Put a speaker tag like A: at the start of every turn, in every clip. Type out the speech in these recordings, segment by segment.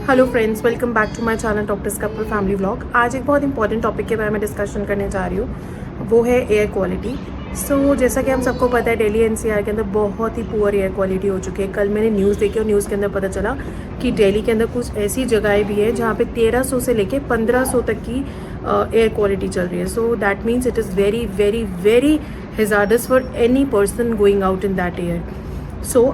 A: Hello friends, welcome back to my channel doctors couple family vlog. आज एक बहुत important topic के बारे में डिस्कशन करने जा रही हूँ, वो है एयर क्वालिटी। सो जैसा कि हम सबको पता है, दिल्ली एनसीआर के अंदर बहुत ही पुअर एयर क्वालिटी हो चुकी है। कल मैंने न्यूज़ देखी और न्यूज़ के अंदर पता चला कि दिल्ली के अंदर कुछ ऐसी जगहें भी हैं जहाँ पे 1300 से लेके 1500 तक की एयर क्वालिटी चल रही है। So that means it is very very very hazardous for any person going out in that air.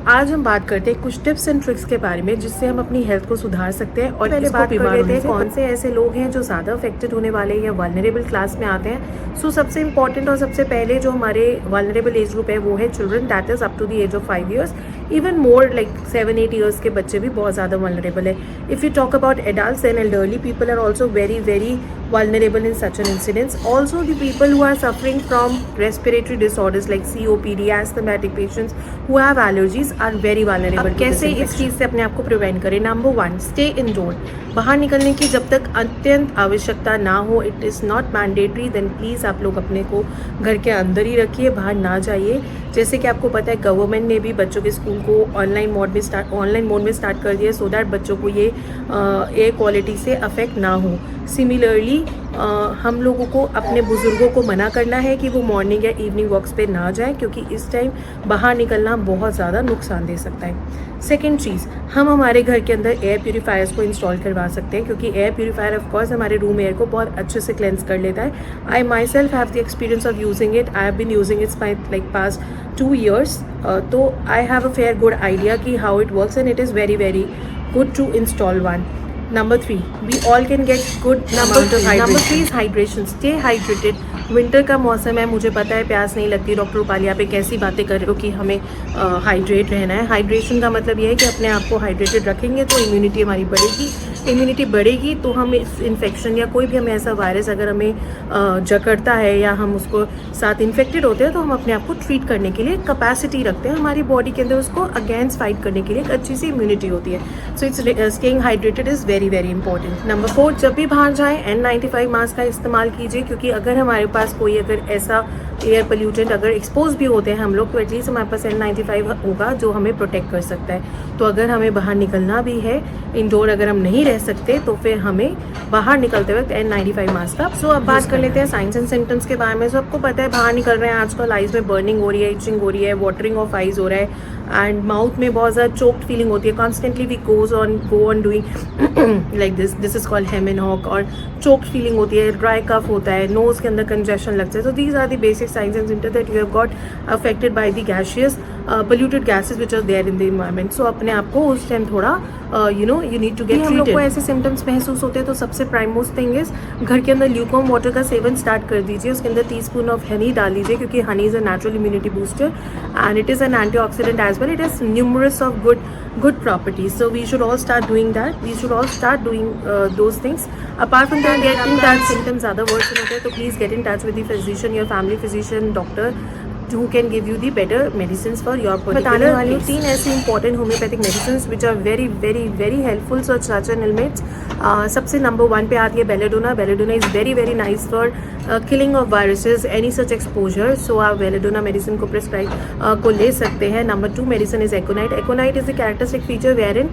A: आज हम बात करते हैं कुछ टिप्स एंड ट्रिक्स के बारे में जिससे हम अपनी हेल्थ को सुधार सकते हैं। और पहले बात कर लेते हैं कौन से ऐसे लोग हैं जो ज़्यादा अफेक्टेड होने वाले या वल्नरेबल क्लास में आते हैं। सबसे इंपॉर्टेंट और सबसे पहले जो हमारे वल्नरेबल एज ग्रुप है वो है children, that is up to the age of 5 years। Even more like 7-8 years के बच्चे भी बहुत ज़्यादा वल्नरेबल है। If you talk about adults and elderly people are also very very vulnerable in such an incidents. Also the people who are suffering from respiratory disorders like COPD, asthmatic patients who have allergies are very vulnerable. अब कैसे इस चीज़ से अपने आप को prevent करें? Number 1, stay indoor. बाहर निकलने की जब तक अत्यंत आवश्यकता ना हो, it is not mandatory, then please आप लोग अपने को घर के अंदर ही रखिए, बाहर ना जाइए। जैसे कि आपको पता है गवर्नमेंट ने भी बच्चों के स्कूल को ऑनलाइन मोड में स्टार्ट कर दिया सो दैट बच्चों को ये एयर क्वालिटी से अफेक्ट ना हो। सिमिलरली हम लोगों को अपने बुज़ुर्गों को मना करना है कि वो मॉर्निंग या इवनिंग वॉक्स पे ना जाएं, क्योंकि इस टाइम बाहर निकलना बहुत ज़्यादा नुकसान दे सकता है। सेकेंड चीज़, हम हमारे घर के अंदर एयर प्यूरीफायर्स को इंस्टॉल करवा सकते हैं, क्योंकि एयर प्यूरीफायर ऑफ कोर्स हमारे रूम एयर को बहुत अच्छे से क्लेंस कर लेता है। I myself have the experience of using it. I have been using its my like past 2 years। तो I have a fair good idea कि how it works and it is very very good to install one. Number 3, we all can get good amount of hydration. Number 3 is hydration. Stay hydrated. Winter का मौसम है, मुझे पता है प्यास नहीं लगती। डॉक्टर रूपाली आप कैसी बातें कर रहे हो कि हमें हाइड्रेट रहना है। हाइड्रेशन का मतलब ये है कि अपने आप को हाइड्रेटेड रखेंगे तो इम्यूनिटी हमारी बढ़ेगी। इम्यूनिटी बढ़ेगी तो हम इस इन्फेक्शन या कोई भी हमें ऐसा वायरस अगर हमें जकड़ता है या हम उसको साथ इन्फेक्टेड होते हैं तो हम अपने आप को ट्रीट करने के लिए कैपेसिटी रखते हैं। हमारी बॉडी के अंदर उसको अगेंस्ट फाइट करने के लिए एक अच्छी सी इम्यूनिटी होती है। So it's staying hydrated is very very important. Number 4, जब भी बाहर जाएँ N95 मास्क का इस्तेमाल कीजिए, क्योंकि अगर हमारे पास कोई अगर ऐसा एयर पोल्यूटेंट अगर एक्सपोज भी होते हैं हम लोग तो एटलीस्ट हमारे पास N95 होगा जो हमें प्रोटेक्ट कर सकता है। तो अगर हमें बाहर निकलना भी है, इंडोर अगर हम नहीं रह सकते तो फिर हमें बाहर निकलते वक्त N95 मास्क का अब बात कर लेते हैं साइंस एंड सिम्टम्स के बारे में। आपको पता है बाहर निकल रहे हैं आजकल आइज़ में बर्निंग हो रही है, इचिंग हो रही है, वाटरिंग ऑफ आइज़ हो रहा है एंड माउथ में बहुत ज़्यादा चोक्ड फीलिंग होती है। Constantly we go on doing like this is called hem and hawk. और चोक्ड फीलिंग होती है, ड्राई कफ होता है, नोज़ के अंदर कंजेशन लगता है। तो these are the basic science and symptoms that you have got affected by the gaseous polluted gases which are there in the environment। So अपने आप को उस टाइम थोड़ा you need to get treated। हम लोग को ऐसे सिम्टम्स महसूस होते हैं तो सबसे प्राइम मोस्ट थिंग इज घर के अंदर ल्यूकवार्म वाटर का सेवन स्टार्ट कर दीजिए। उसके अंदर टीस्पून ऑफ हनी डाल दीजिए, क्योंकि honey is a natural immunity booster and it is an antioxidant as well. It has numerous of good properties। So we should all start doing that। We should all start doing those things। Apart from that, get in touch symptoms ज़्यादा worsen होते हैं तो please get in touch with the physician, your family physician, doctor who can give you the better medicines for your particular बताने वाली हूँ 3 ऐसी important homeopathic medicines which are very very very helpful for such an ailments। सबसे number 1 पे आती है belladonna. Belladonna is very very nice for killing of viruses, any such exposure. So आप belladonna medicine को प्रिस्क्राइब को ले सकते हैं। Number 2 medicine is aconite. Aconite is the characteristic feature wherein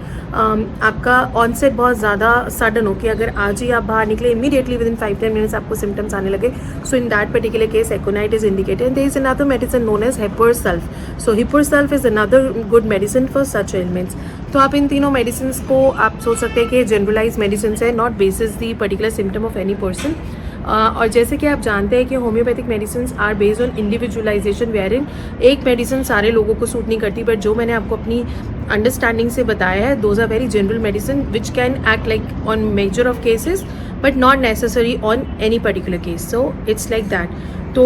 A: आपका ऑनसेट बहुत ज़्यादा सडन हो कि अगर आज ही आप बाहर निकले इमीडिएटली विद इन 5-10 मिनट्स आपको सिम्टम्स आने लगे। So in that particular case aconite is indicated. There is another medicine known as Hippersulf। So Hippersulf is another good medicine for such ailments। तो आप इन तीनों मेडिसिन को आप सोच सकते हैं कि जनरलाइज मेडिसिन है, not basis the particular symptom of any person. और जैसे कि आप जानते हैं कि homeopathic medicine are based on individualization, wherein एक मेडिसिन सारे लोगों को सूट नहीं करती, बट जो मैंने आपको अपनी अंडरस्टैंडिंग से बताया है those are very general medicine which can act like on major of cases but not necessary on any particular case. So it's like that. तो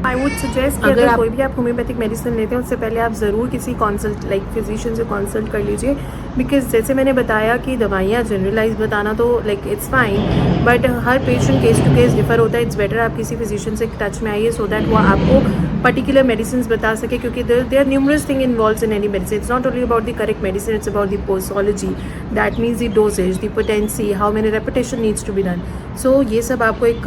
A: आई वुड सजेस्ट कि अगर कोई भी आप होम्योपैथिक मेडिसिन लेते हैं उससे पहले आप ज़रूर किसी कंसल्ट लाइक फिजिशियन से कंसल्ट कर लीजिए, बिकॉज जैसे मैंने बताया कि दवाइयाँ जनरलाइज बताना तो लाइक इट्स फाइन, बट हर patient case to case differ होता है। इट्स बेटर आप किसी फिजिशियन से टच में आइए सो दैट वो आपको पर्टिकुलर मेडिसिन बता सके, क्योंकि there are numerous thing involve in any medicine. It's not only about the correct medicine, it's about the posology, that means the dosages, the potency, how many repetition needs to be done. So ये सब आपको एक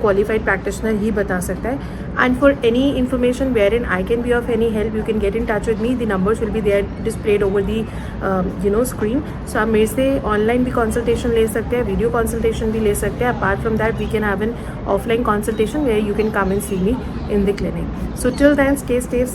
A: qualified practitioner ही बता सकता है। सकता है. And for any information wherein I can be of any help, you can get in touch with me. The numbers will be there displayed over the screen. So आप मेरे से ऑनलाइन भी consultation ले सकते हैं, वीडियो कंसल्टेशन भी ले सकते हैं. Apart from that we can have an offline consultation where you can come and see me in the clinic. So till then, stay safe,